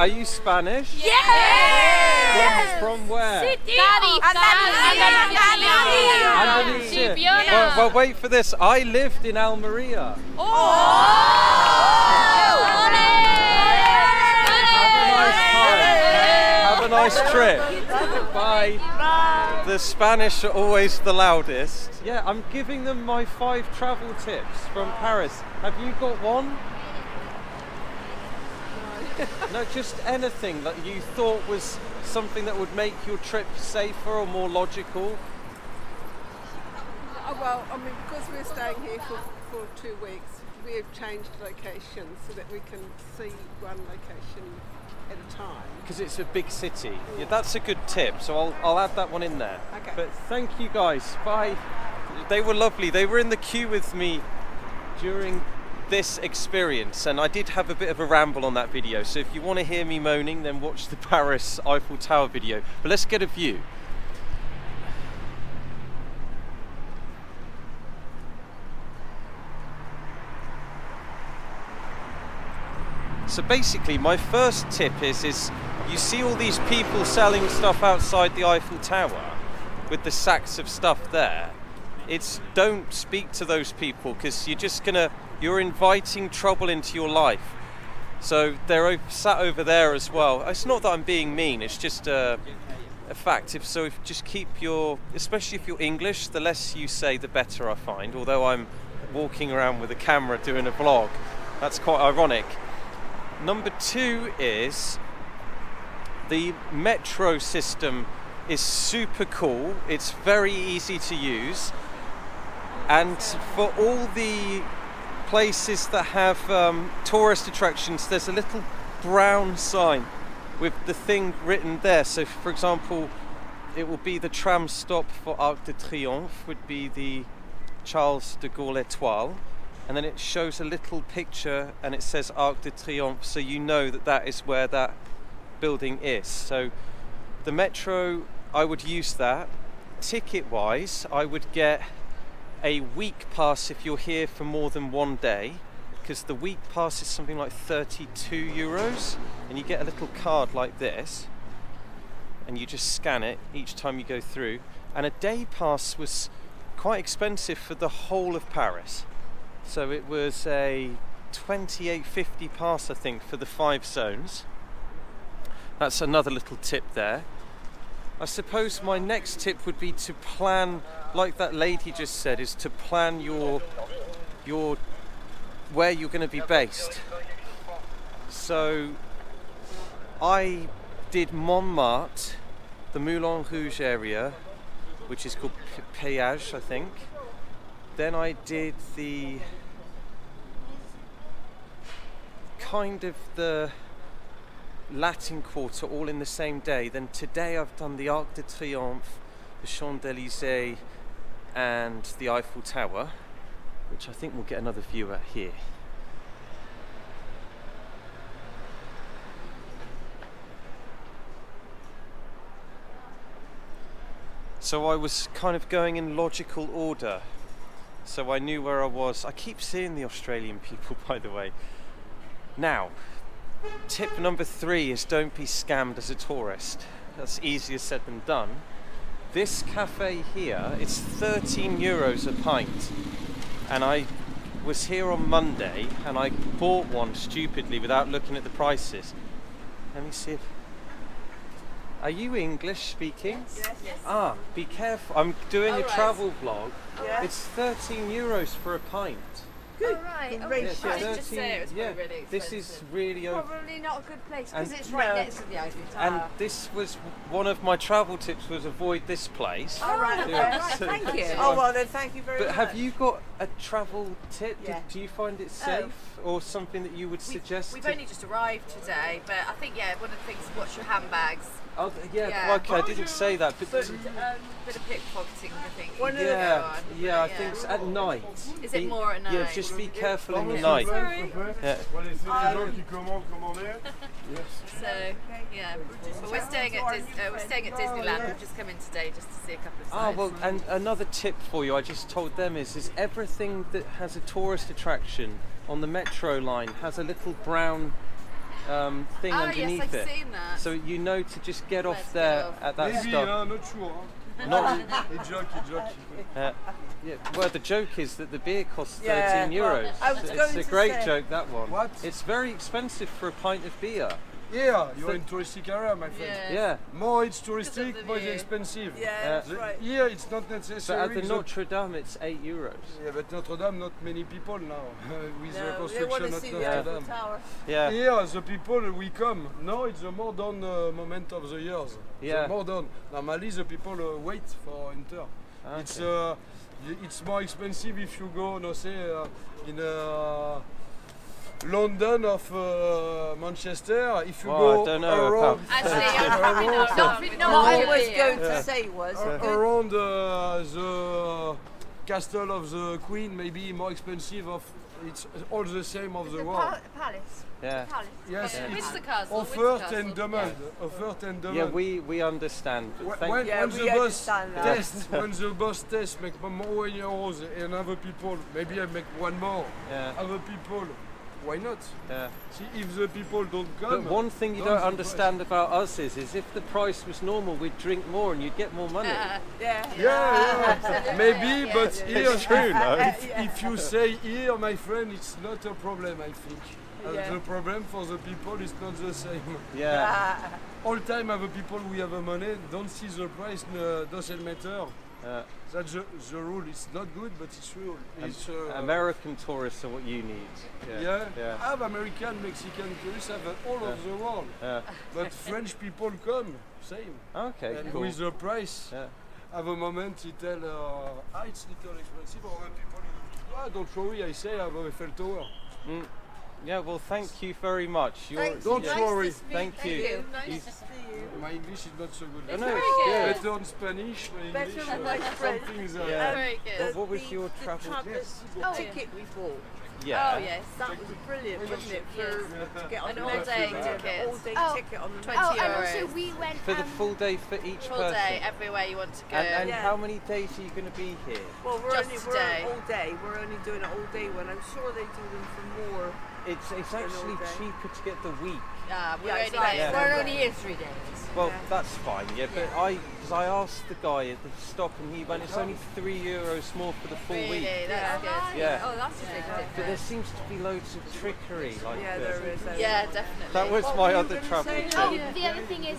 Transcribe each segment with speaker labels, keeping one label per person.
Speaker 1: Are you Spanish?
Speaker 2: Yes!
Speaker 1: From where?
Speaker 2: Andalusia.
Speaker 1: Well, wait for this. I lived in Almeria. Have a nice trip. Bye. The Spanish are always the loudest. Yeah, I'm giving them my 5 travel tips from Paris. Have you got one? No, just anything that you thought was something that would make your trip safer or more logical.
Speaker 3: Oh, well, I mean, because we're staying here for 2 weeks, we have changed locations so that we can see one location at a time.
Speaker 1: Because it's a big city. Yeah, that's a good tip, so I'll add that one in there.
Speaker 3: Okay.
Speaker 1: But thank you guys. Bye. They were lovely. They were in the queue with me during this experience, and I did have a bit of a ramble on that video, so if you want to hear me moaning, then watch the Paris Eiffel Tower video. But let's get a view. So basically my first tip is you see all these people selling stuff outside the Eiffel Tower with the sacks of stuff there. It's don't speak to those people, because you're inviting trouble into your life. So they're sat over there as well. It's not that I'm being mean, it's just a fact. Especially if you're English, the less you say the better, I find. Although I'm walking around with a camera doing a vlog, that's quite ironic. Number 2 is the metro system is super cool. It's very easy to use. And for all the places that have tourist attractions, there's a little brown sign with the thing written there. So for example, it will be the tram stop for Arc de Triomphe, would be the Charles de Gaulle Étoile, and then it shows a little picture and it says Arc de Triomphe, so you know that is where that building is. So the metro, I would use that. Ticket wise, I would get a week pass if you're here for more than 1 day, because the week pass is something like 32 euros, and you get a little card like this and you just scan it each time you go through. And a day pass was quite expensive for the whole of Paris, so it was a 28.50 pass, I think, for the 5 zones. That's another little tip there. I suppose my next tip would be to plan, like that lady just said, is to plan your where you're going to be based. So I did Montmartre, the Moulin Rouge area, which is called Péage, I think. Then I did the Latin Quarter all in the same day. Then today I've done the Arc de Triomphe, the Champs-Élysées and the Eiffel Tower, which I think we'll get another view at here. So I was kind of going in logical order, so I knew where I was. I keep seeing the Australian people, by the way. Now, tip number 3 is don't be scammed as a tourist. That's easier said than done. This cafe here, it's 13 euros a pint. And I was here on Monday and I bought one stupidly without looking at the prices. Let me see if... Are you English speaking?
Speaker 3: Yes.
Speaker 1: Ah, be careful. I'm doing a travel vlog.
Speaker 3: Yeah.
Speaker 1: It's 13 euros for a pint.
Speaker 2: Good. Oh, right. Oh,
Speaker 1: Yes,
Speaker 2: right.
Speaker 1: 13,
Speaker 2: Just say it was
Speaker 1: yeah,
Speaker 2: really expensive.
Speaker 1: this is really
Speaker 2: probably not a good place because
Speaker 1: And-
Speaker 2: it's right
Speaker 3: No.
Speaker 2: next to the Eiffel Tower.
Speaker 1: And this was one of my travel tips, was avoid this place.
Speaker 2: Oh, right.
Speaker 1: Yeah,
Speaker 2: Right.
Speaker 1: so-
Speaker 2: Thank you.
Speaker 3: Oh, well then, thank you very
Speaker 1: But
Speaker 3: much.
Speaker 1: have you got a travel tip?
Speaker 3: Yeah.
Speaker 1: Do you find it safe or something that you would suggest?
Speaker 4: We've
Speaker 1: to-
Speaker 4: only just arrived today, but I think, one of the things is watch your handbags.
Speaker 1: Oh, yeah,
Speaker 4: Yeah.
Speaker 1: okay, I didn't say that, but
Speaker 4: Bit of pickpocketing, I think.
Speaker 3: One of the-
Speaker 1: yeah, I think it's at night.
Speaker 4: Is it more at
Speaker 1: Yeah,
Speaker 4: night?
Speaker 1: just be careful in the night.
Speaker 4: Sorry.
Speaker 1: Yeah.
Speaker 4: So, yeah. But we're staying at Disneyland. We've just come in today just to see a couple of sites.
Speaker 1: Ah, well, and another tip for you, I just told them is everything that has a tourist attraction on the metro line has a little brown thing
Speaker 4: Oh
Speaker 1: underneath
Speaker 4: yes, I've
Speaker 1: it.
Speaker 4: seen that.
Speaker 1: So you know to just get
Speaker 4: Where
Speaker 1: off
Speaker 4: to
Speaker 1: there
Speaker 4: get off.
Speaker 1: at that
Speaker 5: Maybe,
Speaker 1: stop.
Speaker 5: not sure.
Speaker 1: Not,
Speaker 5: A joke.
Speaker 1: yeah, well, the joke is that the beer costs
Speaker 6: Yeah,
Speaker 1: 13 euros.
Speaker 6: well, I was
Speaker 1: It's
Speaker 6: going
Speaker 1: a
Speaker 6: to
Speaker 1: great
Speaker 6: say-
Speaker 1: joke, that one.
Speaker 5: What?
Speaker 1: It's very expensive for a pint of beer.
Speaker 5: Yeah, you're in touristic area, my friend.
Speaker 1: Yeah.
Speaker 5: More it's
Speaker 4: Because of
Speaker 5: touristic,
Speaker 4: the
Speaker 5: more it's
Speaker 4: view.
Speaker 5: expensive.
Speaker 6: Yeah, that's right.
Speaker 5: Here it's not
Speaker 1: So
Speaker 5: necessary.
Speaker 1: at the Notre Dame, it's 8 euros.
Speaker 5: Yeah, but Notre Dame, not many people now with the
Speaker 6: No, they want
Speaker 5: construction
Speaker 6: to
Speaker 5: of
Speaker 6: see
Speaker 5: Notre
Speaker 6: the Eiffel
Speaker 5: Dame.
Speaker 6: Tower.
Speaker 1: Yeah.
Speaker 5: Here, the people we come. Now it's the modern moment of the years.
Speaker 1: Yeah.
Speaker 5: The modern. Normally, the people wait for winter.
Speaker 1: Okay.
Speaker 5: It's more expensive if you go, no, say, in London or Manchester. If you
Speaker 1: Well, I
Speaker 5: go
Speaker 1: don't know
Speaker 5: around,
Speaker 4: Actually, you're probably not
Speaker 6: What
Speaker 4: not
Speaker 6: I
Speaker 4: with
Speaker 6: was
Speaker 4: beer.
Speaker 6: going to say was,
Speaker 5: around the castle of the Queen, maybe more expensive. It's all the same of the world.
Speaker 2: Palace.
Speaker 1: Yeah.
Speaker 2: Palace.
Speaker 5: Yes,
Speaker 4: Yeah.
Speaker 5: it's
Speaker 4: Windsor Castle.
Speaker 5: offered
Speaker 4: Windsor Castle.
Speaker 5: and demand. Offered and
Speaker 1: Yeah,
Speaker 5: demand.
Speaker 1: we understand.
Speaker 5: When,
Speaker 1: Thank
Speaker 5: when,
Speaker 1: you.
Speaker 6: Yeah,
Speaker 5: when
Speaker 6: we
Speaker 5: the boss
Speaker 6: understand that.
Speaker 5: test, when the boss test make more euros and other people, maybe I make one more.
Speaker 1: Yeah.
Speaker 5: Other people, why not?
Speaker 1: Yeah.
Speaker 5: See, if the people don't
Speaker 1: But
Speaker 5: come.
Speaker 1: one thing you
Speaker 5: down
Speaker 1: don't
Speaker 5: the
Speaker 1: understand about us is if the price was normal, we'd drink more and you'd get more money.
Speaker 6: yeah.
Speaker 5: price. Yeah, maybe,
Speaker 6: Yeah,
Speaker 5: but
Speaker 6: yeah.
Speaker 5: here,
Speaker 1: It's true, no?
Speaker 5: if you say here, my friend, it's not a problem, I think.
Speaker 6: Yeah.
Speaker 5: The problem for the people is not the same.
Speaker 1: Yeah.
Speaker 5: All time, other people we have money don't see the price, doesn't matter. That's the rule. It's not good, but it's real. It's,
Speaker 1: American tourists are what you need.
Speaker 5: Yeah.
Speaker 1: Yeah.
Speaker 5: Have American, Mexican tourists have all over the world.
Speaker 1: Yeah.
Speaker 5: But French people come, same.
Speaker 1: Okay,
Speaker 5: And
Speaker 1: cool.
Speaker 5: with the price,
Speaker 1: Yeah.
Speaker 5: have a moment he tell, it's little expensive, or when people, don't worry, I say I have a Eiffel Tower.
Speaker 1: Mm. Yeah, well, thank you very much.
Speaker 6: Thanks.
Speaker 5: Don't
Speaker 6: Nice
Speaker 5: worry.
Speaker 6: to speak
Speaker 1: Thank
Speaker 6: to
Speaker 1: you.
Speaker 6: Nice to see you.
Speaker 5: My English is not so good.
Speaker 1: No, no,
Speaker 4: very
Speaker 1: it's
Speaker 4: good.
Speaker 1: good.
Speaker 5: Better in Spanish, my
Speaker 6: Better
Speaker 5: English.
Speaker 6: than my French.
Speaker 5: Something's,
Speaker 1: Yeah.
Speaker 4: Very good.
Speaker 1: What was your travel tip?
Speaker 6: The ticket we bought.
Speaker 1: Yeah.
Speaker 4: Oh yes.
Speaker 6: That was brilliant, wasn't it? To get on
Speaker 4: An
Speaker 6: the
Speaker 4: all-day
Speaker 6: metro,
Speaker 4: ticket.
Speaker 6: all-day
Speaker 2: Oh.
Speaker 6: ticket on the
Speaker 4: 20
Speaker 6: metro.
Speaker 2: Oh, and
Speaker 4: euros.
Speaker 2: also we went.
Speaker 1: For the full day for each
Speaker 4: Full
Speaker 1: person.
Speaker 4: day, everywhere you want to go.
Speaker 1: And
Speaker 6: Yeah.
Speaker 1: how many days are you going to be here?
Speaker 6: Well, we're
Speaker 4: Just
Speaker 6: only
Speaker 4: today.
Speaker 6: we're all day. We're only doing it all day. When I'm sure they do them for more.
Speaker 1: It's actually
Speaker 6: day.
Speaker 1: cheaper to get the week.
Speaker 4: We're
Speaker 6: Yeah,
Speaker 4: only
Speaker 6: it's like-
Speaker 4: there.
Speaker 1: Yeah.
Speaker 6: We're
Speaker 2: only here 3 days.
Speaker 1: Well,
Speaker 6: Yeah.
Speaker 1: that's fine, yeah. But because I asked the guy at the stop and he went, it's only €3 more for the full
Speaker 4: Really,
Speaker 1: week.
Speaker 4: that's good.
Speaker 1: Yeah.
Speaker 2: Oh, that's a big
Speaker 1: But there
Speaker 2: difference.
Speaker 1: seems to be loads of trickery. Like
Speaker 6: Yeah,
Speaker 1: the-
Speaker 6: there is.
Speaker 4: Yeah, definitely.
Speaker 1: That was
Speaker 6: What
Speaker 1: my
Speaker 6: were you
Speaker 1: other
Speaker 6: gonna
Speaker 1: travel
Speaker 6: say?
Speaker 1: tip.
Speaker 2: Oh, the other thing is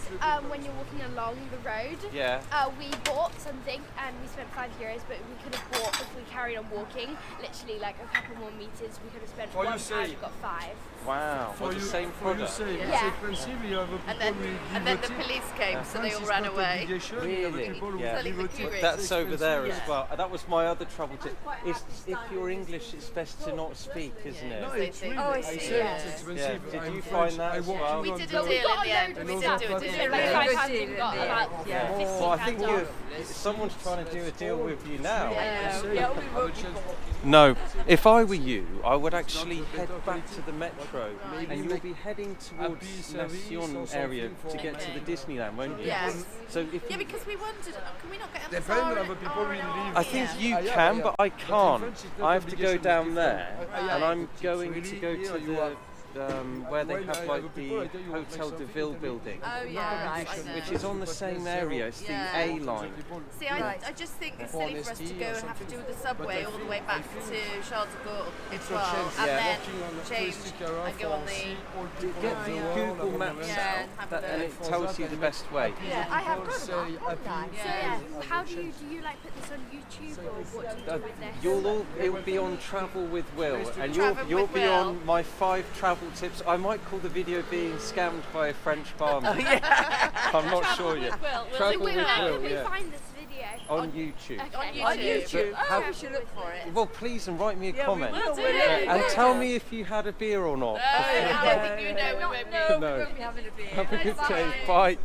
Speaker 2: when you're walking along the road,
Speaker 1: Yeah.
Speaker 2: we bought something and we spent €5, but we could have bought, if we carried on walking, literally like a couple more meters, we could have spent
Speaker 5: For you
Speaker 2: £1
Speaker 5: say-
Speaker 2: and got 5.
Speaker 1: Wow.
Speaker 5: For
Speaker 1: For
Speaker 5: you,
Speaker 1: the same
Speaker 5: for you
Speaker 1: product.
Speaker 5: say
Speaker 4: Yeah.
Speaker 5: it's expensive, you have a people
Speaker 4: And then,
Speaker 5: will give
Speaker 4: and then
Speaker 5: a
Speaker 4: the
Speaker 5: tip.
Speaker 4: police came, so they
Speaker 5: France
Speaker 4: all
Speaker 5: is
Speaker 4: ran
Speaker 5: not
Speaker 4: away.
Speaker 5: obligation, you have
Speaker 1: Really?
Speaker 5: people who
Speaker 1: Yeah.
Speaker 5: give a
Speaker 4: Selling the
Speaker 5: tip.
Speaker 4: key
Speaker 1: That's over there
Speaker 6: Yeah.
Speaker 1: as well. That was my other trouble tip. Is if you're English, it's best to not speak, isn't
Speaker 4: Yeah.
Speaker 1: it?
Speaker 5: No,
Speaker 4: They
Speaker 5: it's
Speaker 4: think-
Speaker 5: really.
Speaker 2: Oh, I
Speaker 5: I
Speaker 2: see,
Speaker 5: said
Speaker 2: yeah.
Speaker 5: it's expensive.
Speaker 1: Yeah. Did
Speaker 5: I'm
Speaker 1: you
Speaker 5: French,
Speaker 1: find that
Speaker 5: I
Speaker 1: as
Speaker 5: walk
Speaker 1: well?
Speaker 5: in
Speaker 4: We
Speaker 5: on
Speaker 4: did a
Speaker 5: the-
Speaker 4: deal
Speaker 2: we got
Speaker 4: in
Speaker 2: a
Speaker 4: the end.
Speaker 2: load
Speaker 4: We
Speaker 2: of
Speaker 4: did do a
Speaker 2: stuff.
Speaker 4: deal.
Speaker 2: So like
Speaker 6: Yeah.
Speaker 2: £5
Speaker 6: Good
Speaker 2: we
Speaker 6: deal
Speaker 2: got
Speaker 6: in the
Speaker 2: about
Speaker 6: end. Yeah.
Speaker 2: 50
Speaker 1: Well, I think
Speaker 2: pounds
Speaker 1: you
Speaker 2: off.
Speaker 1: someone's trying to do a deal with you now.
Speaker 6: Yeah,
Speaker 5: Say,
Speaker 6: yeah,
Speaker 5: have
Speaker 6: we
Speaker 5: a
Speaker 6: will.
Speaker 5: chance.
Speaker 1: No, if I were you, I would actually head back to the metro
Speaker 5: Maybe
Speaker 1: and you'll
Speaker 5: make
Speaker 1: be heading towards
Speaker 5: happy service
Speaker 1: Nation
Speaker 5: or
Speaker 1: area
Speaker 5: something
Speaker 1: to get to
Speaker 4: for-
Speaker 1: the Disneyland, won't you?
Speaker 4: Yes.
Speaker 1: So if
Speaker 4: Yeah,
Speaker 1: you,
Speaker 4: because we wondered, can we not get on the
Speaker 5: Depend
Speaker 4: car?
Speaker 5: on the people will leave.
Speaker 1: I think you
Speaker 5: Yeah,
Speaker 1: can,
Speaker 5: yeah.
Speaker 1: but I
Speaker 5: But in
Speaker 1: can't.
Speaker 5: French it's not
Speaker 1: I have to go
Speaker 5: obligation,
Speaker 1: down
Speaker 5: it's
Speaker 1: there,
Speaker 5: different.
Speaker 1: and I'm
Speaker 5: It's
Speaker 1: going
Speaker 5: really
Speaker 1: to go
Speaker 5: here
Speaker 1: to
Speaker 5: you
Speaker 1: the
Speaker 5: are.
Speaker 1: where they
Speaker 5: When
Speaker 1: have
Speaker 5: I
Speaker 1: like
Speaker 5: have
Speaker 1: the
Speaker 5: people, I tell you what
Speaker 1: Hotel
Speaker 5: makes
Speaker 1: de
Speaker 5: something
Speaker 1: Ville
Speaker 5: to me.
Speaker 1: building,
Speaker 4: Oh yeah, I know.
Speaker 1: which is on the same area. It's the
Speaker 4: Yeah.
Speaker 1: A line.
Speaker 4: See, I just think it's silly for us to go and have to do the subway all the way back to Charles de Gaulle
Speaker 5: It's a
Speaker 4: Evian,
Speaker 5: chance.
Speaker 4: and
Speaker 1: Yeah.
Speaker 4: then
Speaker 5: Walking on the
Speaker 4: change
Speaker 5: touristic area
Speaker 4: and go
Speaker 5: for
Speaker 4: on the.
Speaker 5: see all people
Speaker 1: Get
Speaker 5: of
Speaker 1: the
Speaker 5: the world,
Speaker 1: Google
Speaker 5: have a
Speaker 1: Maps
Speaker 5: moment.
Speaker 4: Yeah,
Speaker 1: out,
Speaker 4: have
Speaker 1: that,
Speaker 4: a
Speaker 1: and
Speaker 4: look.
Speaker 1: it tells you the best way.
Speaker 2: Yeah, I have
Speaker 5: People
Speaker 2: got
Speaker 5: say
Speaker 2: one.
Speaker 5: happy.
Speaker 2: So
Speaker 4: Yeah.
Speaker 2: how do you like put this on YouTube or what do you do with this?
Speaker 1: You'll all, it will be on Travel with Will, and
Speaker 4: Travel
Speaker 1: you'll
Speaker 4: with
Speaker 1: be
Speaker 4: Will.
Speaker 1: on my 5 travel tips. I might call the video being scammed by a French farmer. I'm not sure yet. Travel
Speaker 2: Wait,
Speaker 1: with
Speaker 2: where
Speaker 1: Will,
Speaker 2: can we
Speaker 1: yeah.
Speaker 2: find this video?
Speaker 1: on YouTube.
Speaker 2: Okay.
Speaker 4: On
Speaker 6: YouTube.
Speaker 1: But
Speaker 6: Oh,
Speaker 1: have-
Speaker 6: we should look for it.
Speaker 1: Well, please, and write me a
Speaker 6: Yeah, we
Speaker 1: comment.
Speaker 6: will.
Speaker 4: do.
Speaker 6: We'll
Speaker 4: Yeah,
Speaker 6: look
Speaker 1: And
Speaker 6: for
Speaker 1: tell
Speaker 6: it.
Speaker 1: me if you had a beer or not.
Speaker 4: I don't think you know we won't be.
Speaker 6: No,
Speaker 1: No.
Speaker 6: we won't be having a beer.
Speaker 1: Have a good day. Bye.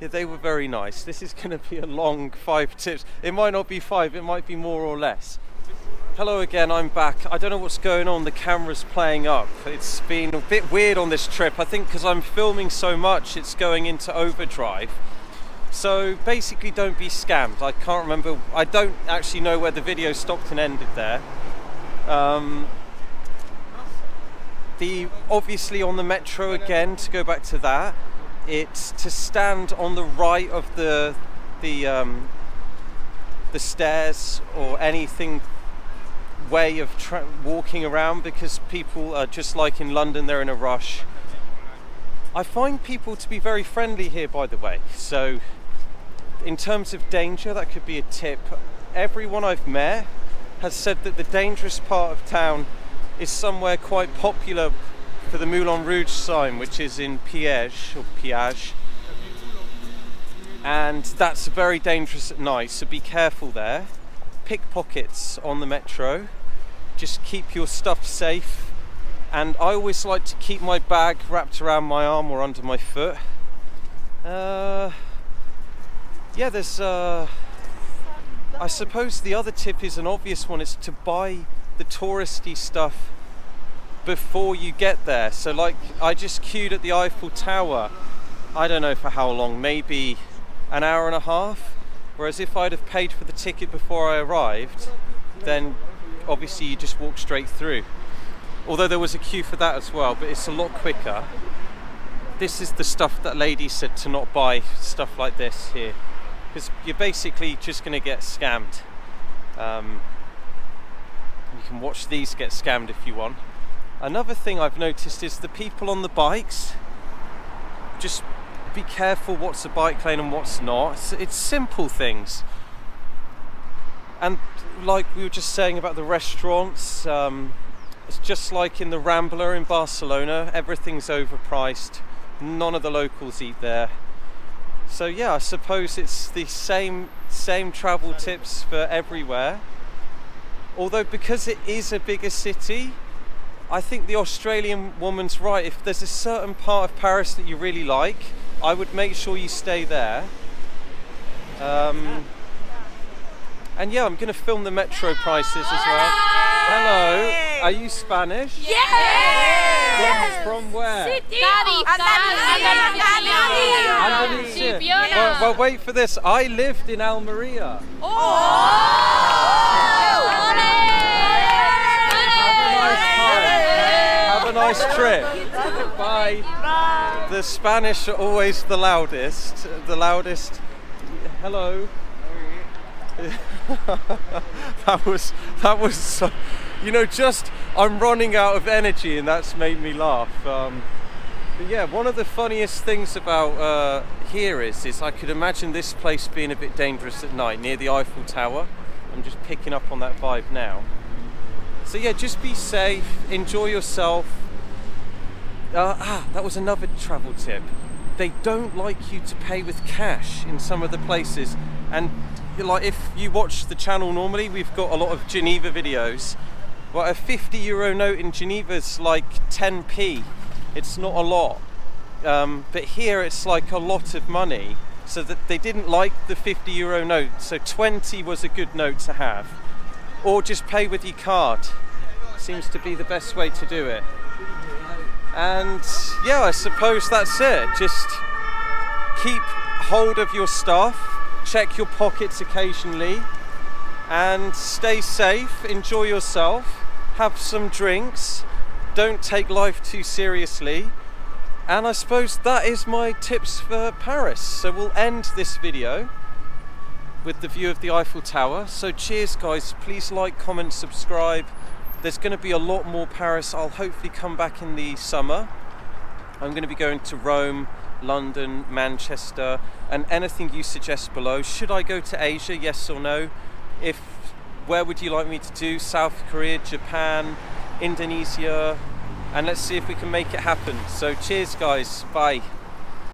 Speaker 1: Yeah, they were very nice. This is going to be a long 5 tips. It might not be 5, it might be more or less. Hello again, I'm back. I don't know what's going on, the camera's playing up. It's been a bit weird on this trip. I think because I'm filming so much, it's going into overdrive. So basically don't be scammed. I can't remember, I don't actually know where the video stopped and ended there. obviously on the metro again, to go back to that, it's to stand on the right of the stairs or anything way of walking around, because people are just like in London, they're in a rush. I find people to be very friendly here, by the way, so in terms of danger, that could be a tip. Everyone I've met has said that the dangerous part of town is somewhere quite popular for the Moulin Rouge sign, which is in Piège, and that's very dangerous at night, so be careful there. Pickpockets on the metro, just keep your stuff safe, and I always like to keep my bag wrapped around my arm or under my foot. Yeah, there's I suppose the other tip is an obvious one, is to buy the touristy stuff before you get there. So like, I just queued at the Eiffel Tower, I don't know for how long, maybe an hour and a half, whereas if I'd have paid for the ticket before I arrived, then obviously you just walk straight through. Although there was a queue for that as well, but it's a lot quicker. This is the stuff that lady said to not buy stuff like this here, because you're basically just going to get scammed. You can watch these get scammed if you want. Another thing I've noticed is the people on the bikes, just be careful what's a bike lane and what's not. It's simple things. And like we were just saying about the restaurants, it's just like in the Rambla in Barcelona, everything's overpriced. None of the locals eat there. So yeah, I suppose it's the same travel tips for everywhere. Although because it is a bigger city, I think the Australian woman's right. If there's a certain part of Paris that you really like, I would make sure you stay there. And yeah, I'm going to film the metro prices as well. Hello, are you Spanish?
Speaker 2: Yes!
Speaker 1: From where?
Speaker 2: Andalusia.
Speaker 1: Well, wait for this. I lived in Almeria. Have a nice trip. Bye. The Spanish are always the loudest. Hello. that was so, just I'm running out of energy, and that's made me laugh. But yeah, one of the funniest things about here is I could imagine this place being a bit dangerous at night near the Eiffel Tower. I'm just picking up on that vibe now. So yeah, just be safe, enjoy yourself. That was another travel tip. They don't like you to pay with cash in some of the places, and like if you watch the channel normally, we've got a lot of Geneva videos. Well, a €50 note in Geneva is like 10p. It's not a lot, but here it's like a lot of money. So that they didn't like the €50 note, so 20 was a good note to have. Or just pay with your card. Seems to be the best way to do it. And yeah, I suppose that's it. Just keep hold of your stuff, check your pockets occasionally, and stay safe, enjoy yourself, have some drinks, don't take life too seriously. And I suppose that is my tips for Paris. So we'll end this video with the view of the Eiffel Tower. So cheers guys, please like, comment, subscribe. There's going to be a lot more Paris. I'll hopefully come back in the summer. I'm going to be going to Rome, London, Manchester, and anything you suggest below. Should I go to Asia, yes or no? Where would you like me to do? South Korea, Japan, Indonesia, and let's see if we can make it happen. So cheers guys, bye.